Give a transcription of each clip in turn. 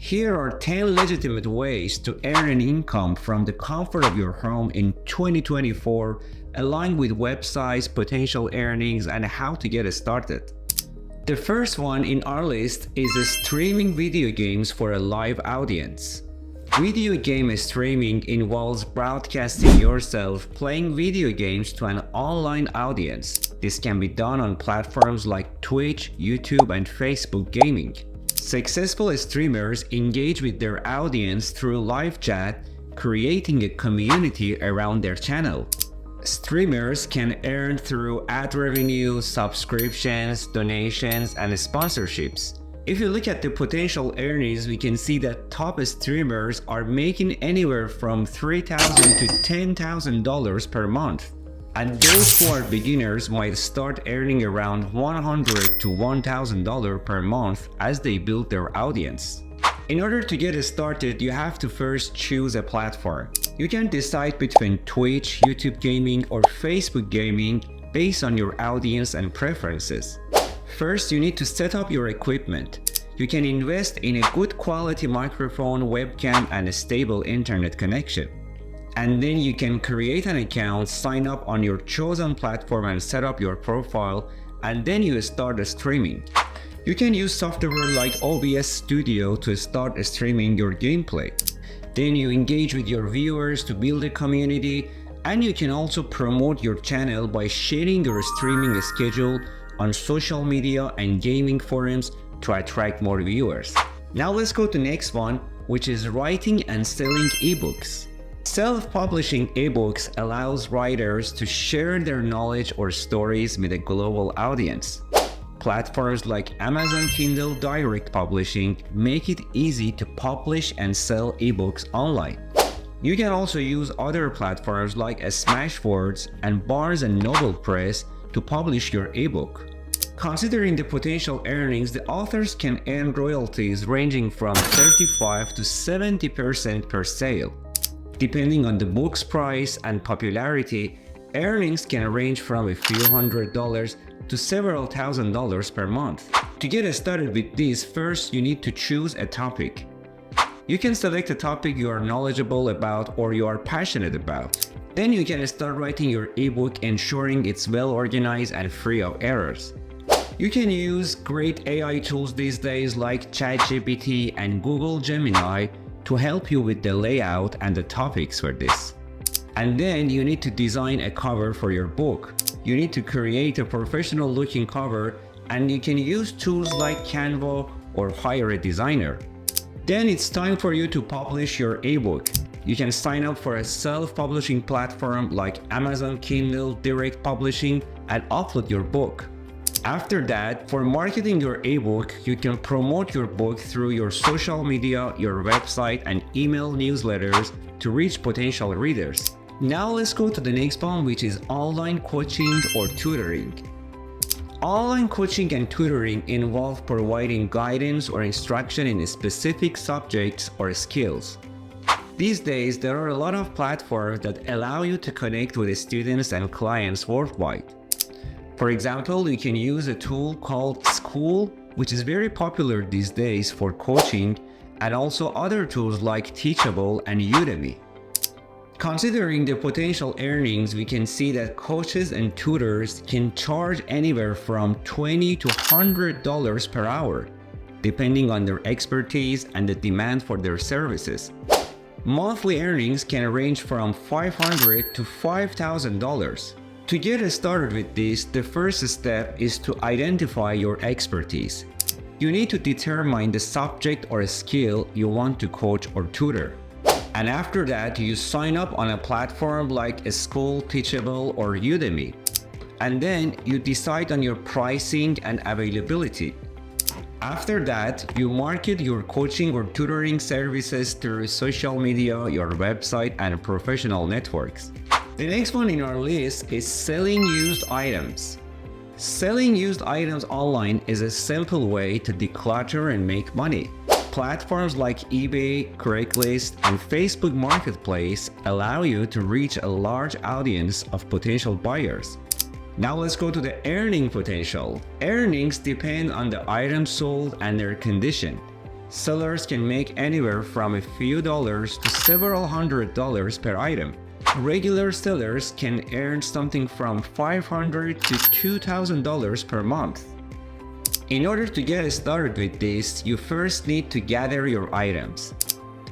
Here are 10 legitimate ways to earn an income from the comfort of your home in 2024, along with websites, potential earnings, and how to get started. The first one in our list is streaming video games for a live audience. Video game streaming involves broadcasting yourself playing video games to an online audience. This can be done on platforms like Twitch, YouTube, and Facebook Gaming. Successful streamers engage with their audience through live chat, creating a community around their channel. Streamers can earn through ad revenue, subscriptions, donations, and sponsorships. If you look at the potential earnings, we can see that top streamers are making anywhere from $3,000 to $10,000 per month. And those who are beginners might start earning around $100 to $1,000 per month as they build their audience. In order to get started, you have to first choose a platform. You can decide between Twitch, YouTube Gaming, or Facebook Gaming based on your audience and preferences. First, you need to set up your equipment. You can invest in a good quality microphone, webcam, and a stable internet connection. And then you can create an account, sign up on your chosen platform, and set up your profile, and then you start streaming. You can use software like OBS Studio to start streaming your gameplay. Then you engage with your viewers to build a community, and you can also promote your channel by sharing your streaming schedule on social media and gaming forums to attract more viewers. Now let's go to the next one, which is writing and selling ebooks. Self-publishing ebooks allows writers to share their knowledge or stories with a global audience. Platforms like Amazon Kindle Direct Publishing make it easy to publish and sell ebooks online. You can also use other platforms like Smashwords and Barnes & Noble Press to publish your ebook. Considering the potential earnings, the authors can earn royalties ranging from 35 to 70% per sale. Depending on the book's price and popularity, earnings can range from a few $100s to several $1,000s per month. To get started with this, first you need to choose a topic. You can select a topic you are knowledgeable about or you are passionate about. Then you can start writing your ebook, ensuring it's well organized and free of errors. You can use great AI tools these days like ChatGPT and Google Gemini to help you with the layout and the topics for this. And then you need to design a cover for your book. You need to create a professional looking cover, and you can use tools like Canva or hire a designer. Then it's time for you to publish your ebook. You can sign up for a self-publishing platform like Amazon Kindle Direct Publishing and upload your book. After that, for marketing your ebook, you can promote your book through your social media, your website, and email newsletters to reach potential readers. Now let's go to the next one, which is online coaching or tutoring. Online coaching and tutoring involve providing guidance or instruction in specific subjects or skills. These days, there are a lot of platforms that allow you to connect with students and clients worldwide. For example, you can use a tool called Skool, which is very popular these days for coaching, and also other tools like Teachable and Udemy. Considering the potential earnings, we can see that coaches and tutors can charge anywhere from $20 to $100 per hour, depending on their expertise and the demand for their services. Monthly earnings can range from $500 to $5,000. To get started with this, the first step is to identify your expertise. You need to determine the subject or skill you want to coach or tutor. And after that, you sign up on a platform like Skool, Teachable, or Udemy. And then you decide on your pricing and availability. After that, you market your coaching or tutoring services through social media, your website, and professional networks. The next one in our list is selling used items. Selling used items online is a simple way to declutter and make money. Platforms like eBay, Craigslist, and Facebook Marketplace allow you to reach a large audience of potential buyers. Now let's go to the earning potential. Earnings depend on the items sold and their condition. Sellers can make anywhere from a few dollars to several $100s per item. Regular sellers can earn something from $500 to $2,000 per month. In order to get started with this, you first need to gather your items.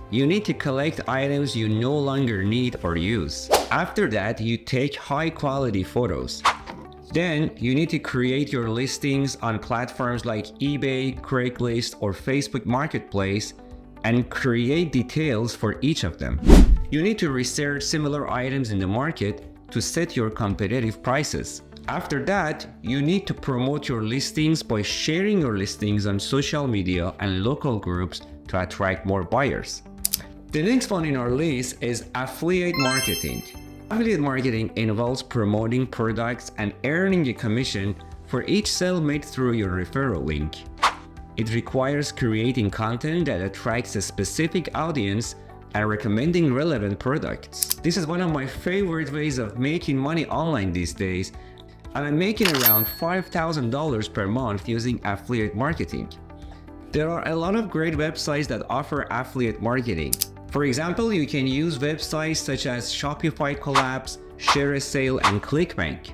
You need to collect items you no longer need or use. After that, you take high-quality photos. Then, you need to create your listings on platforms like eBay, Craigslist, or Facebook Marketplace and create details for each of them. You need to research similar items in the market to set your competitive prices. After that, you need to promote your listings by sharing your listings on social media and local groups to attract more buyers. The next one in our list is affiliate marketing. Affiliate marketing involves promoting products and earning a commission for each sale made through your referral link. It requires creating content that attracts a specific audience and recommending relevant products. This is one of my favorite ways of making money online these days, and I'm making around $5,000 per month using affiliate marketing. There are a lot of great websites that offer affiliate marketing. For example, you can use websites such as Shopify Collabs, ShareASale, and ClickBank.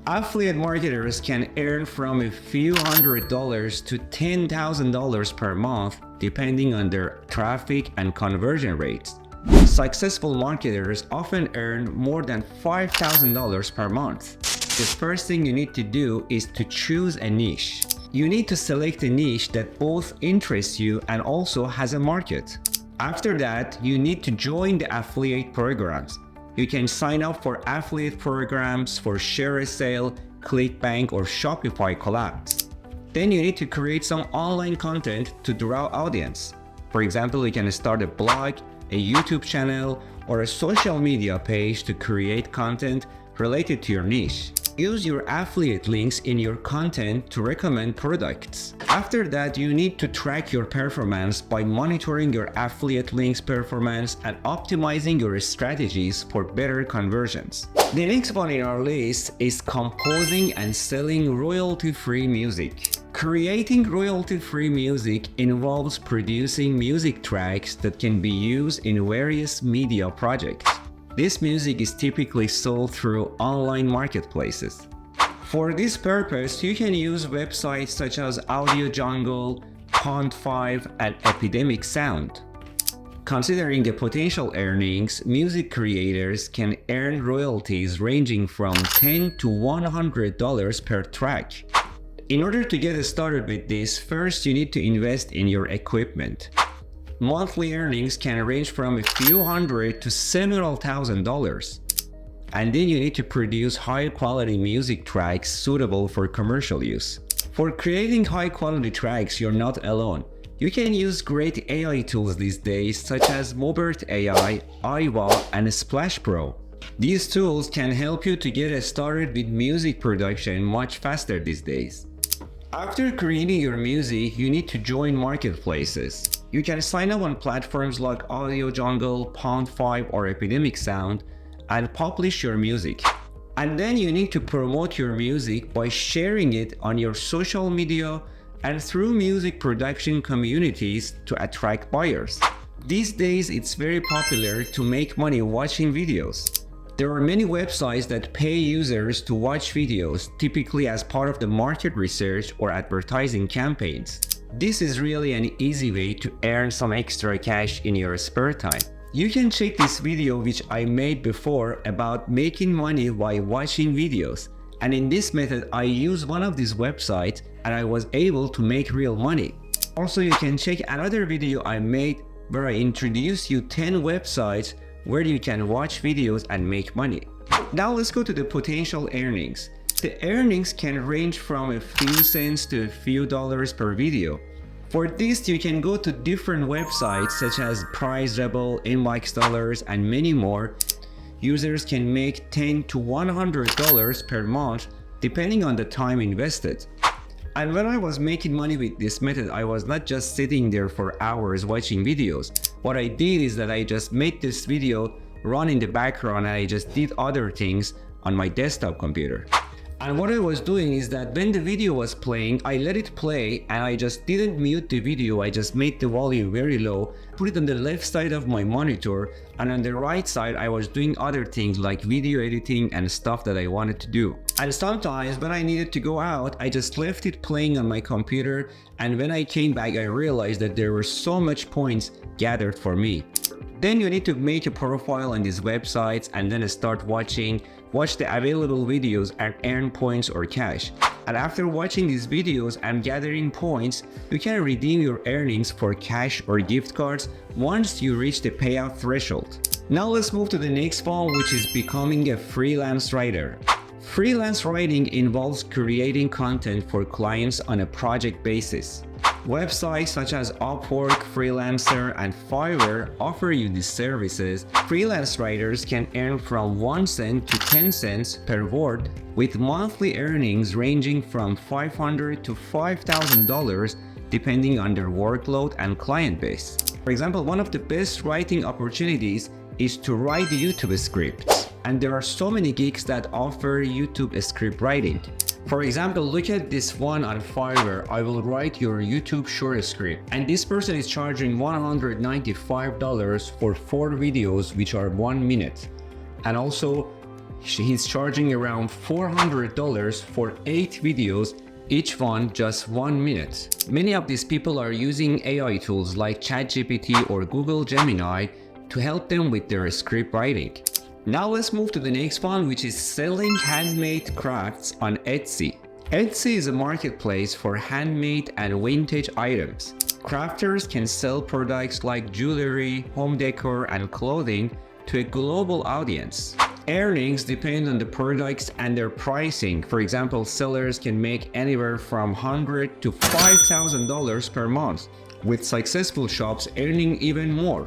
Affiliate marketers can earn from a few $100s to $10,000 per month depending on their traffic and conversion rates. Successful marketers often earn more than $5,000 per month. The first thing you need to do is to choose a niche. You need to select a niche that both interests you and also has a market. After that, you need to join the affiliate programs. You can sign up for affiliate programs for ShareASale, ClickBank, or Shopify Collabs. Then you need to create some online content to draw audience. For example, you can start a blog, a YouTube channel, or a social media page to create content related to your niche. Use your affiliate links in your content to recommend products. After that, you need to track your performance by monitoring your affiliate links performance and optimizing your strategies for better conversions. The next one in our list is composing and selling royalty-free music. Creating royalty-free music involves producing music tracks that can be used in various media projects. This music is typically sold through online marketplaces. For this purpose, you can use websites such as Audio Jungle, Pond5, and Epidemic Sound. Considering the potential earnings, music creators can earn royalties ranging from $10 to $100 per track. In order to get started with this, first you need to invest in your equipment. Monthly earnings can range from a few hundred to several $1,000s. And then you need to produce high-quality music tracks suitable for commercial use. For creating high-quality tracks, you're not alone. You can use great AI tools these days such as Mobert AI, Aiwa, and Splash Pro. These tools can help you to get started with music production much faster these days. After creating your music, you need to join marketplaces. You can sign up on platforms like Audio Jungle, Pond5, or Epidemic Sound and publish your music. And then you need to promote your music by sharing it on your social media and through music production communities to attract buyers. These days, it's very popular to make money watching videos. There are many websites that pay users to watch videos, typically as part of the market research or advertising campaigns. This is really an easy way to earn some extra cash in your spare time. You can check this video which I made before about making money while watching videos. And in this method, I used one of these websites and I was able to make real money. Also, you can check another video I made where I introduced you 10 websites where you can watch videos and make money. Now let's go to the potential earnings. The earnings can range from a few cents to a few dollars per video. For this, you can go to different websites such as PriceRebel, InboxDollars, and many more. Users can make $10 to $100 per month depending on the time invested. And when I was making money with this method, I was not just sitting there for hours watching videos. What I did is that I just made this video run in the background and I just did other things on my desktop computer. And what I was doing is that when the video was playing, I let it play and I just didn't mute the video. I just made the volume very low, put it on the left side of my monitor, and on the right side I was doing other things like video editing and stuff that I wanted to do. And sometimes when I needed to go out, I just left it playing on my computer, and when I came back I realized that there were so much points gathered for me. Then you need to make a profile on these websites and then start watch the available videos and earn points or cash. And after watching these videos and gathering points, you can redeem your earnings for cash or gift cards once you reach the payout threshold. Now let's move to the next one, which is becoming a freelance writer. Freelance writing involves creating content for clients on a project basis. Websites such as Upwork, Freelancer, and Fiverr offer you these services. Freelance writers can earn from 1 cent to 10 cents per word, with monthly earnings ranging from $500 to $5,000 depending on their workload and client base. For example, one of the best writing opportunities is to write YouTube scripts, and there are so many gigs that offer YouTube script writing. For example, look at this one on Fiverr. I will write your YouTube short script, and this person is charging $195 for 4 videos which are 1 minute, and also he's charging around $400 for 8 videos, each one just 1 minute. Many of these people are using AI tools like ChatGPT or Google Gemini to help them with their script writing. Now let's move to the next one, which is selling handmade crafts on Etsy. Etsy is a marketplace for handmade and vintage items. Crafters can sell products like jewelry, home decor, and clothing to a global audience. Earnings depend on the products and their pricing. For example, sellers can make anywhere from $100 to $5,000 per month, with successful shops earning even more.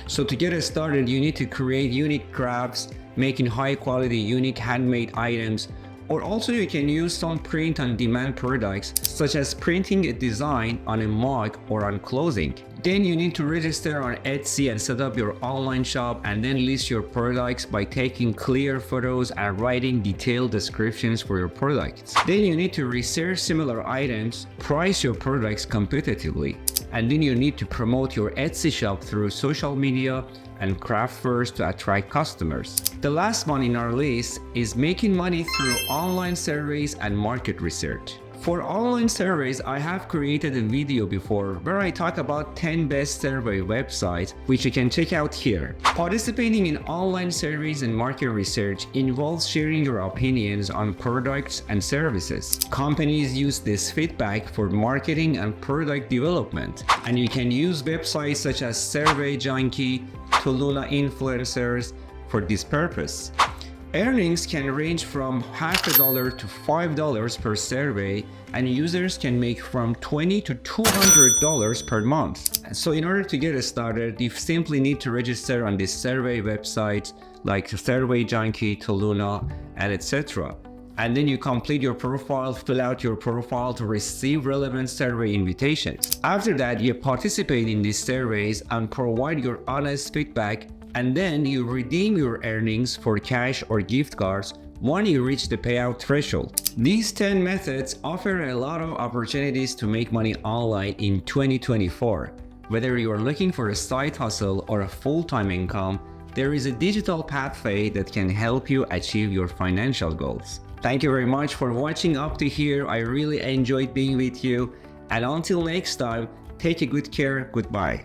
So to get started, you need to create unique crafts, making high quality unique handmade items, or also you can use some print on demand products, such as printing a design on a mug or on clothing. Then you need to register on Etsy and set up your online shop, and then list your products by taking clear photos and writing detailed descriptions for your products. Then you need to research similar items, price your products competitively, and then you need to promote your Etsy shop through social media and craft fairs to attract customers. The last one in our list is making money through online surveys and market research. For online surveys, I have created a video before where I talk about 10 best survey websites, which you can check out here. Participating in online surveys and market research involves sharing your opinions on products and services. Companies use this feedback for marketing and product development, and you can use websites such as Survey Junkie, Toluna Influencers for this purpose. Earnings can range from $0.50 to $5 per survey, and users can make from $20 to $200 per month. So in order to get started, you simply need to register on these survey websites like Survey Junkie, Toluna, and etc. And then you complete your profile, fill out your profile to receive relevant survey invitations. After that, you participate in these surveys and provide your honest feedback, and then you redeem your earnings for cash or gift cards when you reach the payout threshold. These 10 methods offer a lot of opportunities to make money online in 2024. Whether you are looking for a side hustle or a full-time income, there is a digital pathway that can help you achieve your financial goals. Thank you very much for watching up to here. I really enjoyed being with you. And until next time, take a good care. Goodbye.